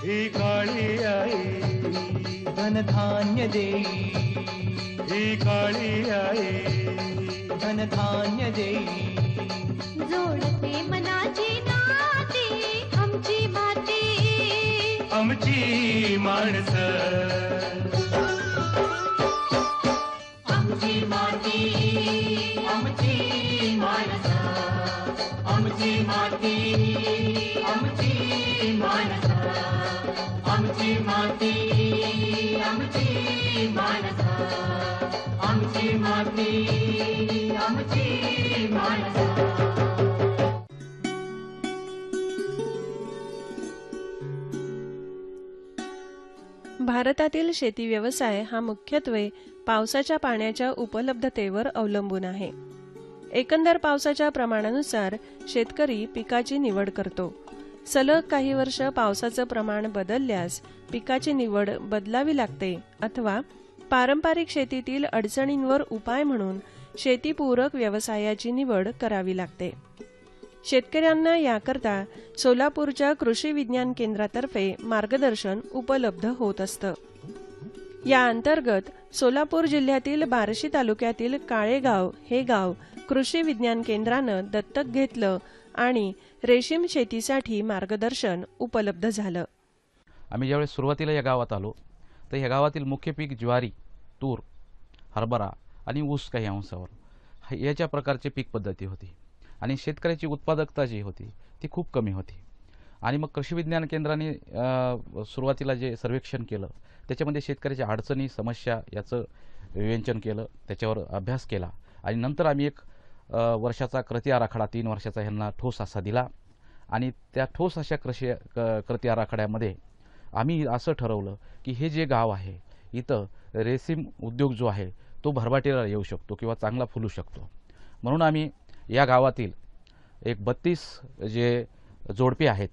ही काळी आई धनधान्य देई, ही काळी आई धनधान्य देई. जोडते मनाची नाती आमची माती, आमची माणसं, आमची माती, आमची माणसं, आमची माती, आमची माणसं, आमची माती, आमची माणसं, आमची माती, आमची माणसं. भारतातील शेती व्यवसाय हा मुख्यत्वे पावसाच्या पाण्याच्या उपलब्धतेवर अवलंबून आहे. एकंदर पावसाच्या प्रमाणानुसार शेतकरी पिकाची निवड करतो. सलग काही वर्ष पावसाचं प्रमाण बदलल्यास पिकाची निवड बदलावी लागते अथवा पारंपरिक शेतीतील अडचणींवर उपाय म्हणून शेतीपूरक व्यवसायाची निवड करावी लागते. शेतकऱ्यांना याकरता सोलापूरच्या कृषी विज्ञान केंद्रातर्फे मार्गदर्शन उपलब्ध होत असतं. या अंतर्गत सोलापूर जिल्ह्यातील बार्शी तालुक्यातील काळेगाव हे गाव कृषी विज्ञान केंद्रानं दत्तक घेतलं आणि रेशीम शेतीसाठी मार्गदर्शन उपलब्ध झालं. आम्ही ज्यावेळेस सुरुवातीला या गावात आलो तर ह्या गावातील मुख्य पीक ज्वारी, तूर, हरभरा आणि ऊस काही अंशावर याच्या प्रकारचे पीक पद्धती होती आणि शेतकऱ्याची उत्पादकता जी होती ती खूप कमी होती. आणि मग कृषी विज्ञान केंद्राने सुरुवातीला जे सर्वेक्षण केलं त्याच्यामध्ये शेतकऱ्याच्या अडचणी, समस्या याचं विवेचन केलं, त्याच्यावर अभ्यास केला आणि नंतर आम्ही एक वर्षाचा कृती आराखडा 3 वर्षाचा ह्यांना ठोस असा दिला. आणि त्या ठोस अशा कृती आराखड्यामध्ये आम्ही असं ठरवलं की हे जे गाव आहे इथं रेशीम उद्योग जो आहे तो भरभराटीला येऊ शकतो किंवा चांगला फुलू शकतो. म्हणून आम्ही या गावातील एक 32 जे जोडपे आहेत,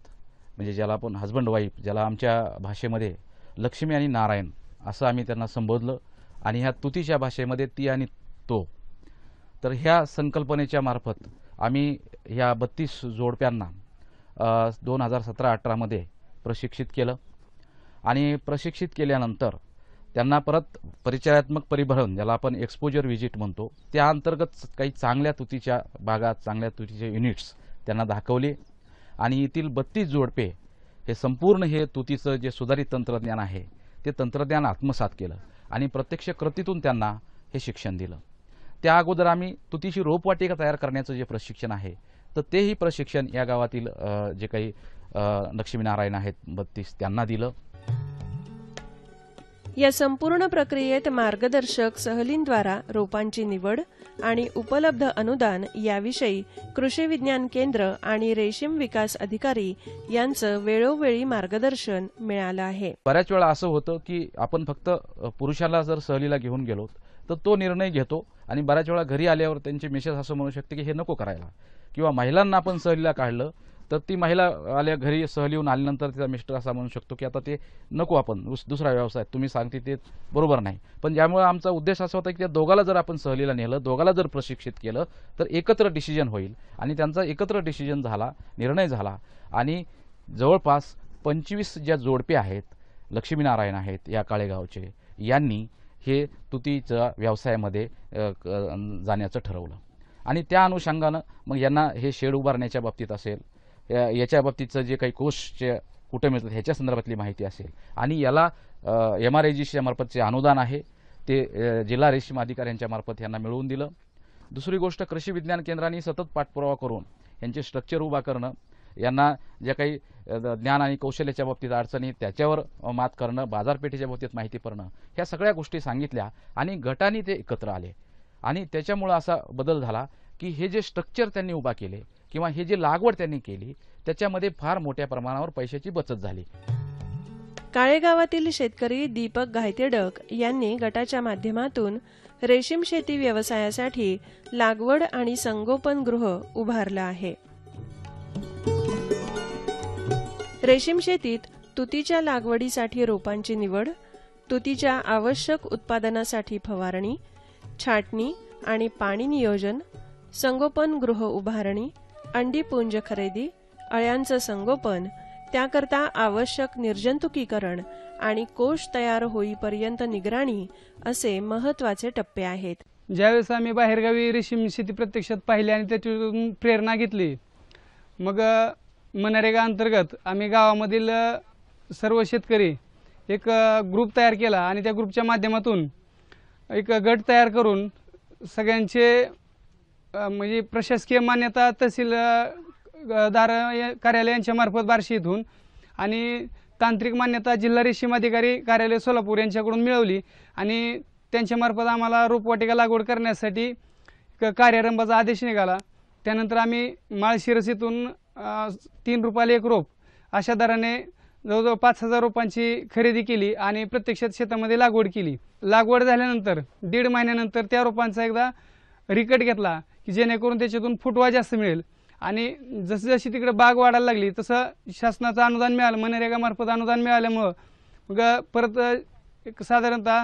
म्हणजे ज्याला आपण हजबंड वाईफ, ज्याला आमच्या भाषेमध्ये लक्ष्मी आणि नारायण असं आम्ही त्यांना संबोधलं आणि ह्या तुतीच्या भाषेमध्ये ती आणि तो. तर ह्या संकल्पनेच्या मार्फत आम्ही ह्या 32 जोडप्यांना 2017-18 मध्ये प्रशिक्षित केलं आणि प्रशिक्षित केल्यानंतर त्यांना परत परिचयात्मक परिभ्रमण, ज्याला आपण एक्सपोजर व्हिजिट म्हणतो, त्या अंतर्गत काही चांगल्या तुतीच्या बागात, चांगल्या तुतीचे युनिट्स त्यांना दाखवले आणि येथील 32 जोडपे हे संपूर्ण हे तुतीचं जे सुधारित तंत्रज्ञान आहे ते तंत्रज्ञान आत्मसात केलं आणि प्रत्यक्ष कृतीतून त्यांना हे शिक्षण दिलं. त्या अगोदर आम्ही तुतीची रोपवाटिका तयार करण्याचं जे प्रशिक्षण आहे तर तेही प्रशिक्षण या गावातील जे काही लक्ष्मीनारायण आहेत 32 त्यांना दिलं. या संपूर्ण प्रक्रियेत मार्गदर्शक सहलींद्वारा रोपांची निवड आणि उपलब्ध अनुदान याविषयी कृषी विज्ञान केंद्र आणि रेशीम विकास अधिकारी यांचं वेळोवेळी मार्गदर्शन मिळालं आहे. बऱ्याच वेळा असं होतं की आपण फक्त पुरुषाला जर सहलीला घेऊन गेलो तर तो निर्णय घेतो आणि बऱ्याच वेळा घरी आल्यावर त्यांची मिसेस असं म्हणू शकते की हे नको करायला, किंवा महिलांना आपण सहलीला काढलं तर ती महिला आल्या घरी सहलीहून आल्यानंतर तिचा मिस्टर असा म्हणू शकतो की आता ते नको, आपण दुसरा व्यवसाय तुम्ही सांगते ते बरोबर नाही. पण ज्यामुळे आमचा उद्देश असा होता की त्या दोघाला जर आपण सहलीला नेलं, दोघाला जर प्रशिक्षित केलं तर एकत्र डिसिजन होईल आणि त्यांचा एकत्र डिसिजन झाला, निर्णय झाला आणि जवळपास 25 ज्या जोडपे आहेत, लक्ष्मीनारायण आहेत या काळेगावचे, यांनी हे तुतीच्या व्यवसायामध्ये जाण्याचं ठरवलं. आणि त्या अनुषंगानं मग यांना हे शेड उभारण्याच्या बाबतीत असेल, याच्या बाबतीतचं जे काही कोर्सचे कुठे मिळतात ह्याच्या संदर्भातली माहिती असेल आणि याला MRAGच्या मार्फतचे अनुदान आहे ते जिल्हा रेशीम अधिकाऱ्यांच्या मार्फत यांना मिळवून दिलं. दुसरी गोष्ट, कृषी विज्ञान केंद्रांनी सतत पाठपुरावा करून यांचे स्ट्रक्चर उभा करणं, यांना ज्या काही ज्ञान आणि कौशल्याच्या बाबतीत अडचणी त्याच्यावर मात करणं, बाजारपेठेच्या बाबतीत माहिती करणं, ह्या सगळ्या गोष्टी सांगितल्या आणि गटाने ते एकत्र आले आणि त्याच्यामुळं असा बदल झाला की हे जे स्ट्रक्चर त्यांनी उभा केले किंवा हे जे लागवड त्यांनी केली त्याच्यामध्ये फार मोठ्या प्रमाणावर पैशाची बचत झाली. काळेगावातील शेतकरी दीपक घायतेडक यांनी गटाच्या माध्यमातून रेशीम शेती व्यवसायासाठी लागवड आणि संगोपन गृह उभारलं आहे. रेशीम शेतीत तुतीच्या लागवडीसाठी रोपांची निवड, तुतीच्या आवश्यक उत्पादनासाठी फवारणी, छाटणी आणि पाणी नियोजन, संगोपन गृह उभारणी अंडीपुंज खरेदी, अळ्यांचं संगोपन, त्याकरता आवश्यक निर्जंतुकीकरण आणि कोश तयार होईपर्यंत निगराणी असे महत्त्वाचे टप्पे आहेत. ज्यावेळेस आम्ही बाहेरगावी रेशीम शेती प्रत्यक्षात पाहिली आणि त्यातून प्रेरणा घेतली, मग मनरेगा अंतर्गत आम्ही गावामधील सर्व शेतकरी एक ग्रुप तयार केला आणि त्या ग्रुपच्या माध्यमातून एक गट तयार करून सगळ्यांचे म्हणजे प्रशासकीय मान्यता तहसीलदार कार्यालयांच्या मार्फत बार्शी इथून आणि तांत्रिक मान्यता जिल्हा रेशीम अधिकारी कार्यालय सोलापूर यांच्याकडून मिळवली आणि त्यांच्यामार्फत आम्हाला रोपवाटिका लागवड करण्यासाठी कार्यारंभाचा आदेश निघाला. त्यानंतर आम्ही माळशिरस इथून 3 रुपयाला 1 रोप अशा दराने जवळजवळ 5,000 रोपांची खरेदी केली आणि प्रत्यक्षात शेतामध्ये लागवड केली. लागवड झाल्यानंतर 1.5 महिन्यानंतर त्या रोपांचा एकदा रिकट घेतला की जेणेकरून त्याच्यातून फुटवा जास्त मिळेल आणि जशी तिकडे बाग वाढायला लागली तसं शासनाचं अनुदान मिळालं, मनरेगामार्फत अनुदान मिळाल्यामुळं मग परत एक साधारणतः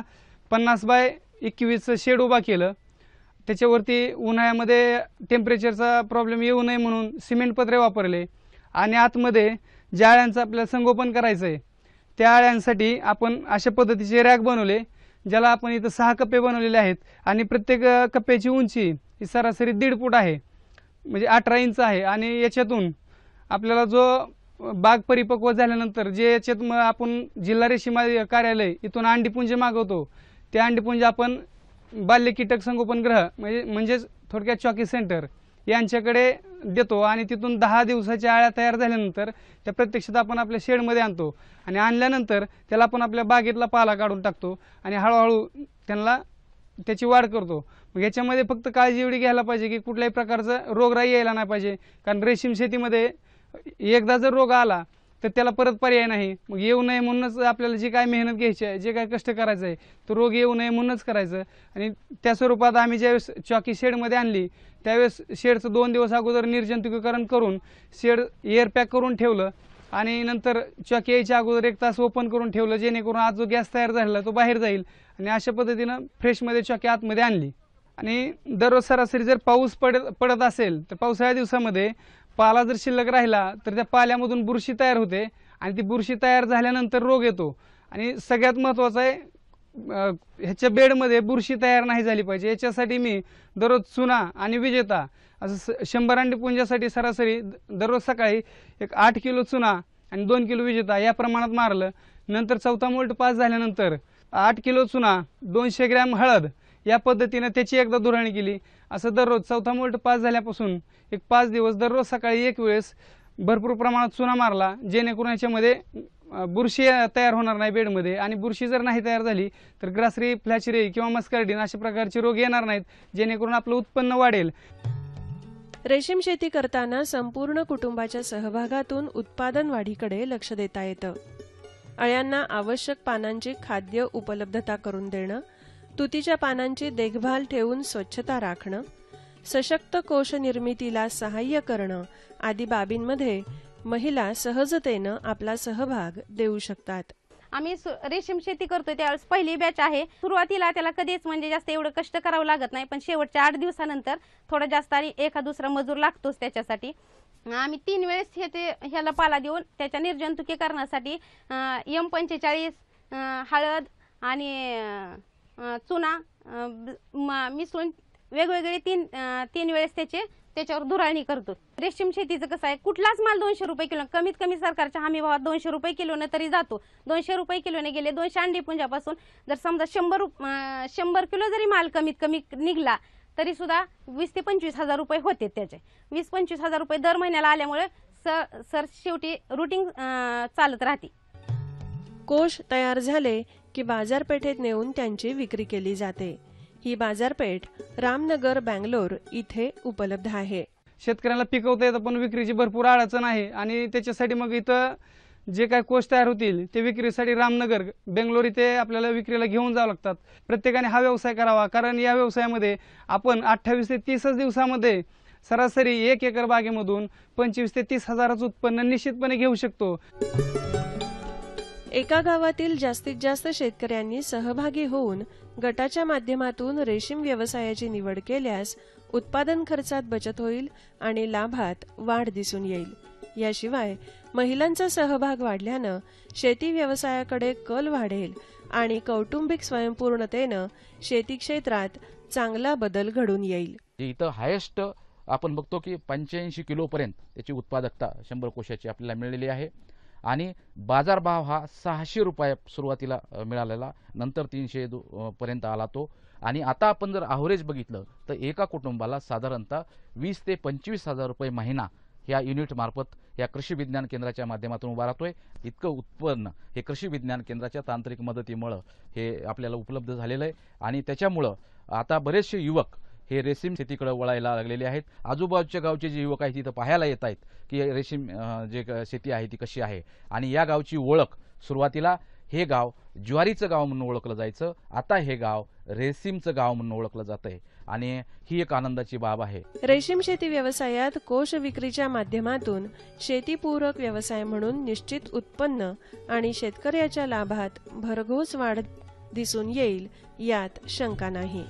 50 बाय 21 शेड उभा केलं. त्याच्यावरती उन्हाळ्यामध्ये टेम्परेचरचा प्रॉब्लेम येऊ नये म्हणून सिमेंट पत्रे वापरले आणि आतमध्ये ज्या अळ्यांचं आपल्याला संगोपन करायचं आहे त्या अळ्यांसाठी आपण अशा पद्धतीचे रॅक बनवले, ज्याला आपण इथं 6 कप्पे बनवलेले आहेत आणि प्रत्येक कप्प्याची उंची ही सरासरी 1.5 फूट आहे, म्हणजे 18 इंच आहे. आणि याच्यातून आपल्याला जो बाग परिपक्व झाल्यानंतर जे याच्यात आपण जिल्हा रेशीम कार्यालय इथून अंडीपुंज मागवतो, ते अंडीपुंज आपण बाल्य कीटक संगोपनगृह म्हणजेच थोडक्यात चॉकी सेंटर यांच्याकडे देतो आणि तिथून 10 दिवसाच्या अळ्या तयार झाल्यानंतर त्या प्रत्यक्षात आपण आपल्या शेडमध्ये आणतो आणि आणल्यानंतर त्याला आपण आपल्या बागेतला पाला काढून टाकतो आणि हळूहळू त्यांना त्याची वाढ करतो. मग याच्यामध्ये फक्त काळजी एवढी घ्यायला पाहिजे की कुठल्याही प्रकारचा रोगराई यायला नाही पाहिजे, कारण रेशीम शेतीमध्ये एकदा जर रोग आला तर त्याला परत पर्याय नाही. मग येऊ नये म्हणूनच आपल्याला जी काय मेहनत घ्यायची आहे, जे काय कष्ट करायचं आहे, तो रोग येऊ नये म्हणूनच करायचं. आणि त्या स्वरूपात आम्ही ज्यावेळेस चॉकी शेडमध्ये आणली त्यावेळेस शेडचं 2 दिवस अगोदर निर्जंतुकीकरण करून शेड एअर पॅक करून ठेवलं आणि नंतर चॉकी यायच्या अगोदर 1 तास ओपन करून ठेवलं, जेणेकरून आज जो गॅस तयार झालेला तो बाहेर जाईल आणि अशा पद्धतीनं फ्रेशमध्ये चॉकी आतमध्ये आणली. आणि दररोज सरासरी जर पाऊस पडत असेल तर पावसाळ्या दिवसामध्ये पाला जर शिल्लक राहिला तर त्या पाल्यामधून बुरशी तयार होते आणि ती बुरशी तयार झाल्यानंतर रोग येतो. आणि सगळ्यात महत्त्वाचं आहे ह्याच्या बेडमध्ये बुरशी तयार नाही झाली पाहिजे. याच्यासाठी मी दररोज चुना आणि विजेता असं 100 अंडीपुंजासाठी सरासरी दररोज सकाळी एक 8 किलो चुना आणि 2 किलो विजेता या प्रमाणात मारलं. नंतर 4था मोल्ट पास झाल्यानंतर 8 किलो चुना 200 ग्रॅम हळद या पद्धतीने त्याची एकदा दुराणी केली. असं दररोज 4था मोल्ट पास झाल्यापासून एक 5 दिवस दररोज सकाळी एक वेळेस भरपूर प्रमाणात चुना मारला, जेणेकरून याच्यामध्ये बुरशी तयार होणार नाही बेडमध्ये. आणि बुरशी जर नाही तयार झाली तर ग्रासरी, फ्लॅचरी किंवा मस्कार्डिन अशा प्रकारचे रोग येणार नाहीत, जेणेकरून आपलं उत्पन्न वाढेल. रेशीम शेती करताना संपूर्ण कुटुंबाच्या सहभागातून उत्पादन वाढीकडे लक्ष देता येतं. अळ्यांना आवश्यक पानांची खाद्य उपलब्धता करून देणं, तुतीच्या पानांची देखभाल ठेवून स्वच्छता राखणं, सशक्त कोश निर्मितीला सहाय्य करणं आदी बाबींमध्ये महिला सहजतेनं आपला सहभाग देऊ शकतात. आम्ही रेशीम शेती करतोय त्यावेळेस पहिली बॅच आहे. सुरुवातीला त्याला कधीच म्हणजे जास्त एवढं कष्ट करावं लागत नाही, पण शेवटच्या 8 दिवसानंतर थोडं जास्त आणि एका दुसरा मजूर लागतोच त्याच्यासाठी. आम्ही 3 वेळेस ह्याला पाला देऊन त्याच्या निर्जंतुकीकरणासाठी M45 हळद आणि चुना मिसळून वेगवेगळे 3 वेळेस त्याच्यावर धुराळणी करतो. रेशीम शेतीचं कसं आहे, कुठलाच माल 200 रुपये किलो, कमीत कमी सरकारच्या हमी भावात 200 रुपये किलोने तरी जातो. 200 रुपये किलोने गेले 200 अंडीपुंजापासून जर समजा 100 किलो जरी माल कमीत कमी निघला तरी सुद्धा 20 ते 25 हजार रुपये होते. त्याचे 20-25 हजार रुपये दर महिन्याला आल्यामुळे सर शेवटी रुटीन चालत राहते. कोश तयार झाले की बाजारपेठेत नेऊन त्यांची विक्री केली जाते. ही बाजारपेठ रामनगर, बँगलोर इथे उपलब्ध आहे. शेतकऱ्यांना पिकवता येतं पण विक्रीची भरपूर अडचण आहे आणि त्याच्यासाठी मग इथं जे काय कोश तयार होतील ते विक्रीसाठी रामनगर, बेंगलोर इथे आपल्याला विक्रीला घेऊन जावं लागतात. प्रत्येकाने हा व्यवसाय करावा, कारण या व्यवसायामध्ये आपण 28 ते 30 दिवसामध्ये सरासरी 1 एकर बागेमधून 25 ते 30 हजाराचं उत्पन्न निश्चितपणे घेऊ शकतो. एका गावातील जास्तीत जास्त शेतकऱ्यांनी सहभागी होऊन गटाच्या माध्यमातून रेशीम व्यवसायाची निवड केल्यास उत्पादन खर्चात बचत होईल आणि लाभात वाढ दिसून येईल. याशिवाय महिलांचा सहभाग वाढल्यानं शेती व्यवसायाकडे कल वाढेल आणि कौटुंबिक स्वयंपूर्णतेनं शेती क्षेत्रात चांगला बदल घडून येईल. इथं हायेस्ट आपण बघतो की 85 किलोपर्यंत त्याची उत्पादकता 100 कोशाची आपल्याला मिळालेली आहे आणि बाजारभाव हा 600 रुपये सुरुवातीला मिळालेला, नंतर 300 पर्यंत आला तो. आणि आता आपण जर ॲव्हरेज बघितलं तर एका कुटुंबाला साधारणतः 20 ते 25 हजार रुपये महिना ह्या युनिट मार्फत या कृषी विज्ञान केंद्राच्या माध्यमातून उभा राहतोय. इतकं उत्पन्न हे कृषी विज्ञान केंद्राच्या तांत्रिक मदतीमुळं हे आपल्याला उपलब्ध झालेलं आहे आणि त्याच्यामुळं आता बरेचसे युवक हे रेशीम शेतीकडे वळायला लागलेले आहेत. आजूबाजूच्या गावचे जे युवक आहेत तिथं पाहायला येत आहेत की रेशीम जे शेती आहे ती कशी आहे. आणि या गावची ओळख सुरुवातीला हे गाव ज्वारीचं गाव म्हणून ओळखलं जायचं, आता हे गाव रेशीमचं गाव म्हणून ओळखलं जात आहे आणि ही एक आनंदाची बाब आहे. रेशीम शेती व्यवसायात कोश विक्रीच्या माध्यमातून शेतीपूरक व्यवसाय म्हणून निश्चित उत्पन्न आणि शेतकऱ्याच्या लाभात भरघोस वाढ दिसून येईल यात शंका नाही.